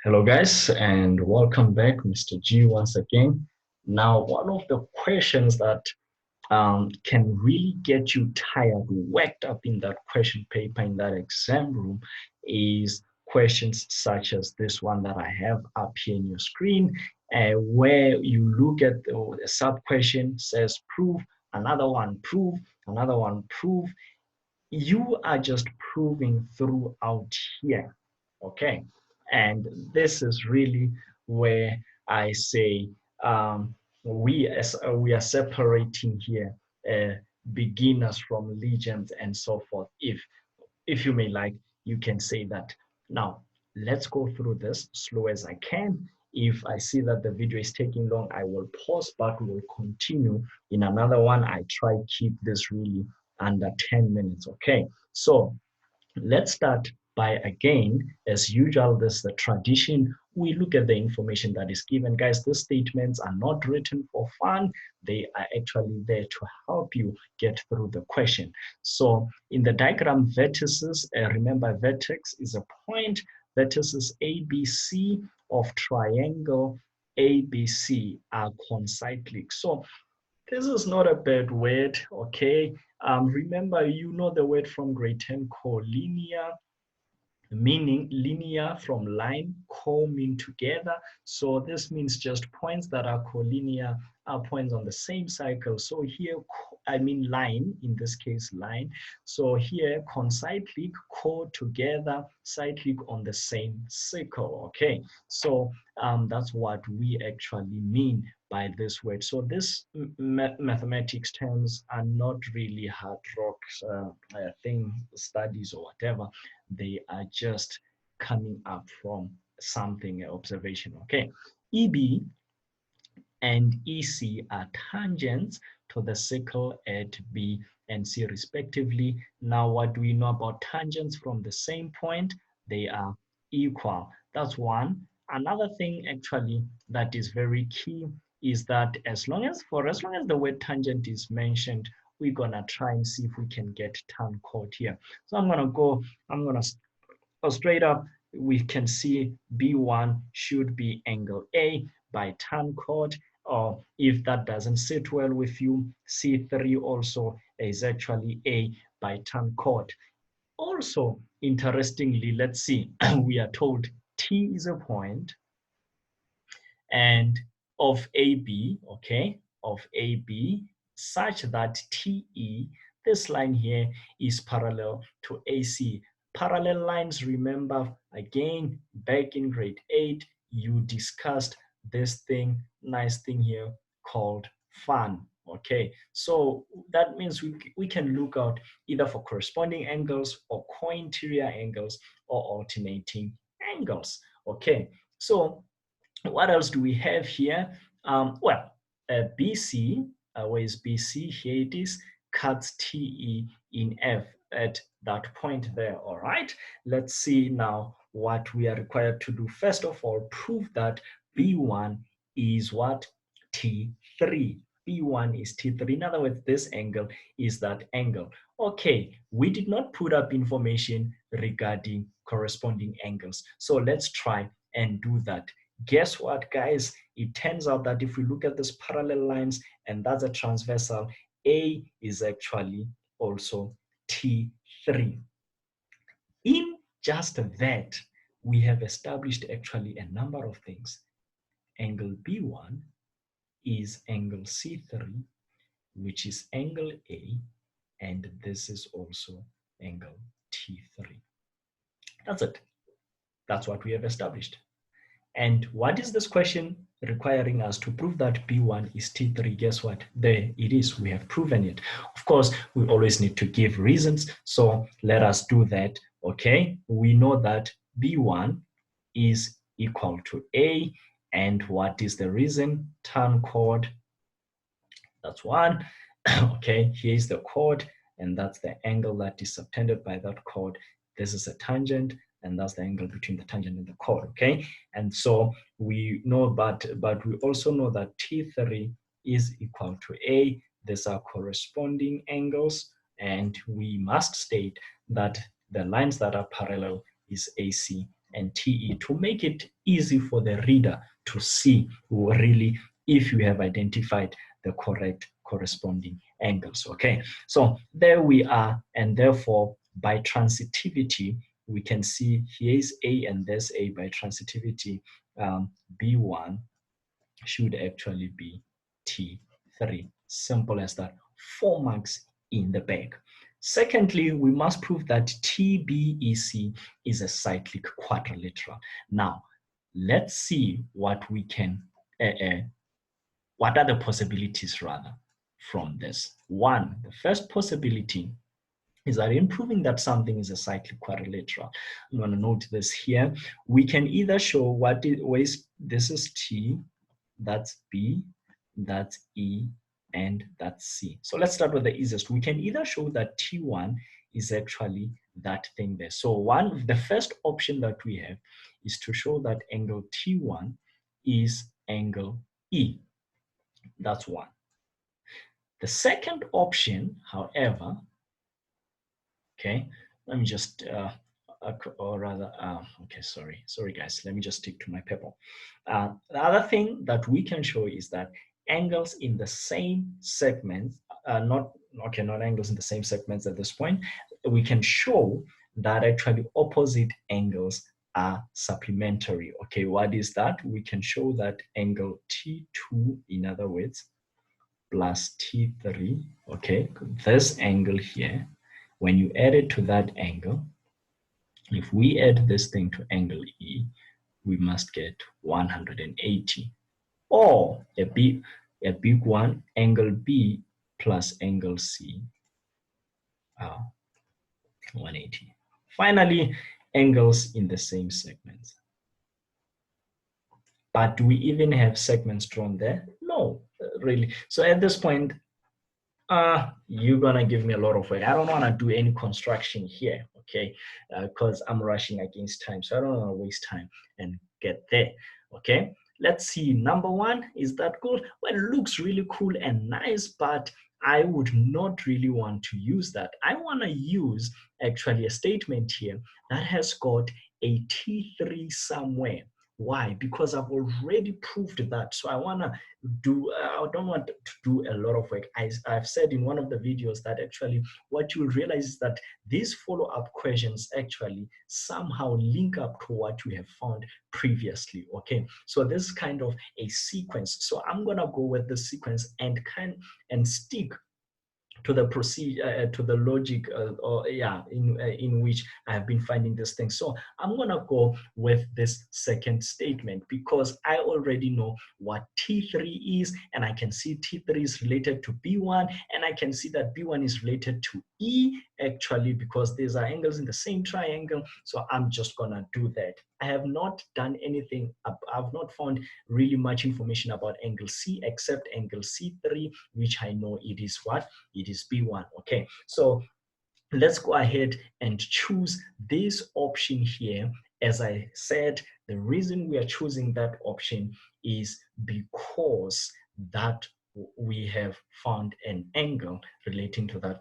Hello, guys, and welcome back, Mr. G, once again. Now, one of the questions that can really get you tired, worked up in that question paper in that exam room is questions such as this one that I have up here in your screen, where you look at the sub question says prove, another one prove, another one prove. You are just proving throughout here, okay? And this is really where I say we are separating here beginners from legends and so forth. If you may like, you can say that. Now, let's go through this slow as I can. If I see that the video is taking long, I will pause, but we will continue in another one. I try keep this really under 10 minutes, okay? So let's start by, again, as usual, this is the tradition. We look at the information that is given. Guys, these statements are not written for fun. They are actually there to help you get through the question. So in the diagram, vertices, remember vertex is a point. Vertices ABC of triangle ABC are concyclic. So this is not a bad word, okay? Remember, you know the word from grade 10 collinear, meaning linear from line, co mean together. So this means just points that are collinear are points on the same cycle. So here, I mean line, in this case line. So here, concyclic, co together, cyclic on the same cycle, okay? So that's what we actually mean by this word. So this mathematics terms are not really hard rock thing studies or whatever. They are just coming up from something, observation, okay? EB and EC are tangents to the circle at B and C respectively. Now, what do we know about tangents from the same point? They are equal. That's one. Another thing actually that is very key is that as long as the word tangent is mentioned, we're gonna try and see if we can get tan chord here. So I'm gonna go straight up. We can see B1 should be angle A by tan chord, or if that doesn't sit well with you, C3 also is actually A by tan chord. Also, interestingly, let's see, we are told T is a point and of AB, okay, of AB, such that TE, this line here, is parallel to AC. Parallel lines, remember, again, back in grade 8, you discussed this thing, nice thing here called fan, okay? So that means we can look out either for corresponding angles or co-interior angles or alternating angles, okay? So what else do we have here? BC, where is BC? Here it is, cuts TE in F at that point there, all right? Let's see now what we are required to do. First of all, prove that B1 is what? T3. B1 is T3. In other words, this angle is that angle. Okay, we did not put up information regarding corresponding angles. So let's try and do that. Guess what, guys? It turns out that if we look at these parallel lines, and that's a transversal, A is actually also T3. In just that, we have established actually a number of things. Angle B1 is angle C3, which is angle A, and this is also angle T3. That's it. That's what we have established. And what is this question requiring us to prove that B1 is T3? Guess what? There it is. We have proven it. Of course, we always need to give reasons. So let us do that. Okay. We know that B1 is equal to A. And what is the reason? Tan chord. That's one. Okay. Here's the chord. And that's the angle that is subtended by that chord. This is a tangent. And that's the angle between the tangent and the chord, okay? And so we know, but we also know that T3 is equal to A. These are corresponding angles, and we must state that the lines that are parallel is AC and TE to make it easy for the reader to see really if you have identified the correct corresponding angles. Okay, so there we are, and therefore by transitivity we can see here is A and there's A. By transitivity, B1 should actually be T3. Simple as that. 4 marks in the bag. Secondly, we must prove that TBEC is a cyclic quadrilateral. Now, let's see what we can, what are the possibilities rather from this. One, the first possibility is that in proving that something is a cyclic quadrilateral, I'm going to note this here. We can either show what is this is T, that's B, that's E, and that's C. So let's start with the easiest. We can either show that T1 is actually that thing there. So the first option that we have is to show that angle T1 is angle E. That's one. The second option, however, okay, let me just, or rather, okay, sorry guys, let me just stick to my paper. The other thing that we can show is that angles in the same segments, not angles in the same segments at this point, we can show that actually opposite angles are supplementary. Okay, what is that? We can show that angle T2, in other words, plus T3, okay, this angle here, when you add it to that angle, if we add this thing to angle E, we must get 180. Or a big one, angle B plus angle C, 180. Finally, angles in the same segments. But do we even have segments drawn there? No, really. So at this point, you're gonna give me a lot of work. I don't want to do any construction here, okay? Because I'm rushing against time, so I don't want to waste time and get there, okay? Let's see. Number one, is that cool? Well, it looks really cool and nice, but I would not really want to use that. I want to use actually a statement here that has got a T3 somewhere. Why? Because I've already proved that. So I don't want to do a lot of work. I've said in one of the videos that actually what you'll realize is that these follow-up questions actually somehow link up to what we have found previously. Okay, so this is kind of a sequence. So I'm gonna go with the sequence and stick to the procedure, to the logic, in which I have been finding this thing. So I'm gonna go with this second statement because I already know what T3 is, and I can see T3 is related to B1, and I can see that B1 is related to E actually because these are angles in the same triangle. So I'm just gonna do that. I have not done anything. I've not found really much information about angle C except angle C3, which I know it is what? It is B1. Okay, so let's go ahead and choose this option here. As I said, the reason we are choosing that option is because that we have found an angle relating to that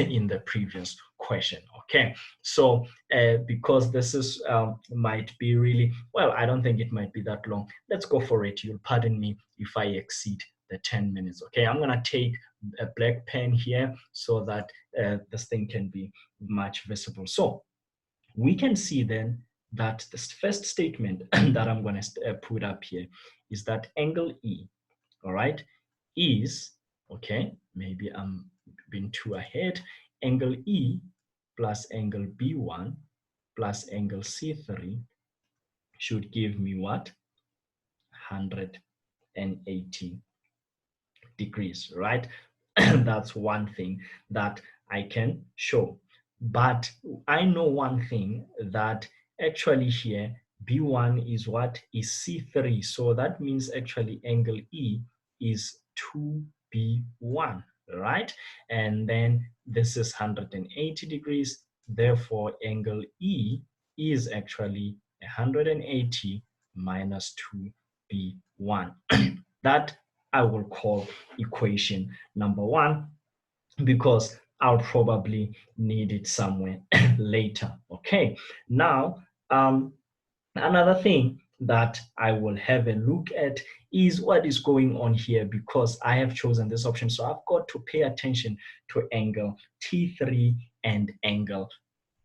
in the previous question. Okay, so because this is might be really, well, I don't think it might be that long. Let's go for it. You'll pardon me if I exceed the 10 minutes. Okay, I'm gonna take a black pen here so that this thing can be much visible. So we can see then that the first statement that I'm going to put up here is that angle E, all right, is, okay, maybe I'm being too ahead, angle E plus angle B1 plus angle C3 should give me what? 180 degrees, right? That's one thing that I can show. But I know one thing, that actually here B1 is what? Is C3. So that means actually angle E is 2B1, right? And then this is 180 degrees. Therefore, angle E is actually 180 minus 2B1. That I will call equation number one, because I'll probably need it somewhere later. Okay, now Another thing that I will have a look at is what is going on here, because I have chosen this option. So I've got to pay attention to angle T3 and angle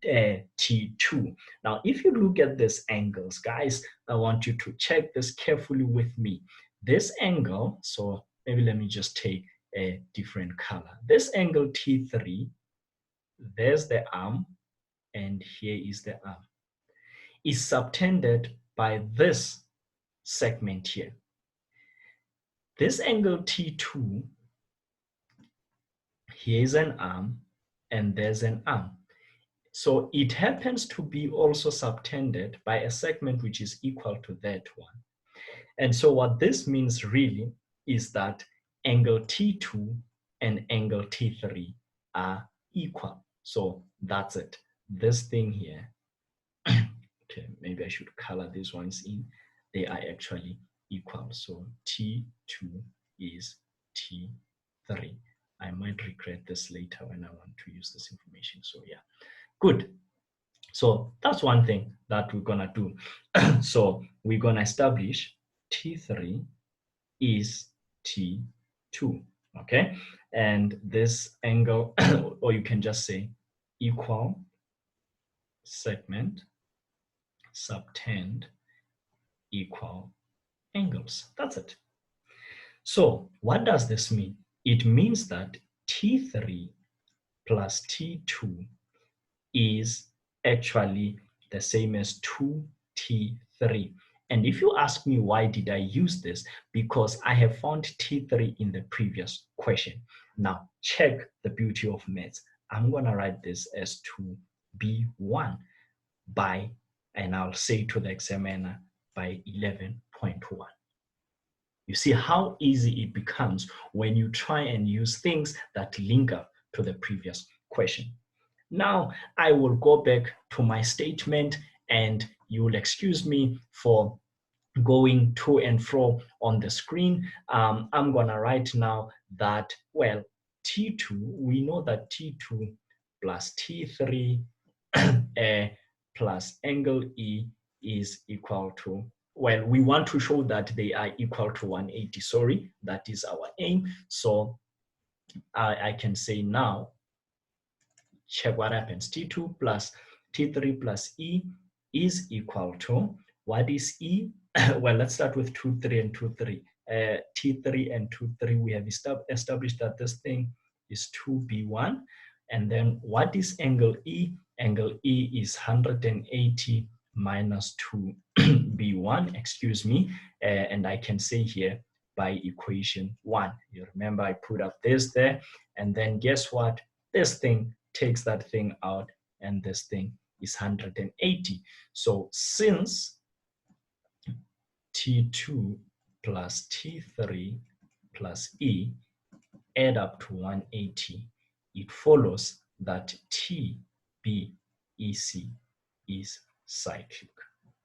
T2. Now, if you look at these angles, guys, I want you to check this carefully with me. This angle, so maybe let me just take a different color. This angle T3, there's the arm, and here is the arm, is subtended by this segment here. This angle T2, here is an arm, and there's an arm. So it happens to be also subtended by a segment which is equal to that one. And so what this means really is that angle T2 and angle T3 are equal. So that's it. This thing here, okay, maybe I should color these ones in. They are actually equal. So T2 is T3. I might regret this later when I want to use this information. So yeah, good. So that's one thing that we're gonna do. So we're gonna establish T3 is T2, okay? And this angle, or you can just say equal segment subtend equal angles. That's it. So what does this mean? It means that T3 plus T2 is actually the same as 2T3. And if you ask me why did I use this, because I have found T3 in the previous question. Now check the beauty of maths. I'm going to write this as 2B1 by, and I'll say to the examiner, by 11.1. You see how easy it becomes when you try and use things that link up to the previous question. Now I will go back to my statement, and you will excuse me for going to and fro on the screen. I'm gonna write now that, well, T2, we know that T2 plus T3 plus angle E is equal to, well, we want to show that they are equal to 180. Sorry, that is our aim. So I can say now, check what happens. T2 plus T3 plus E is equal to, what is E? Well, let's start with 2, 3, and 2, 3. T3 and 2, 3, we have established that this thing is 2B1. And then what is angle E? Angle E is 180 minus 2B1, excuse me. And I can say here by equation 1. You remember I put up this there. And then guess what? This thing takes that thing out, and this thing is 180. So since T2 plus T3 plus E add up to 180, it follows that TBEC is cyclic.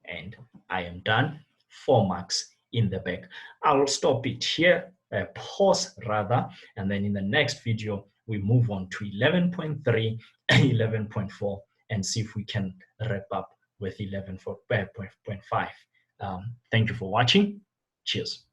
And I am done. 4 marks in the back. I'll stop it here, pause rather, and then in the next video, we move on to 11.3, 11.4, and see if we can wrap up with 11.5. Thank you for watching. Cheers.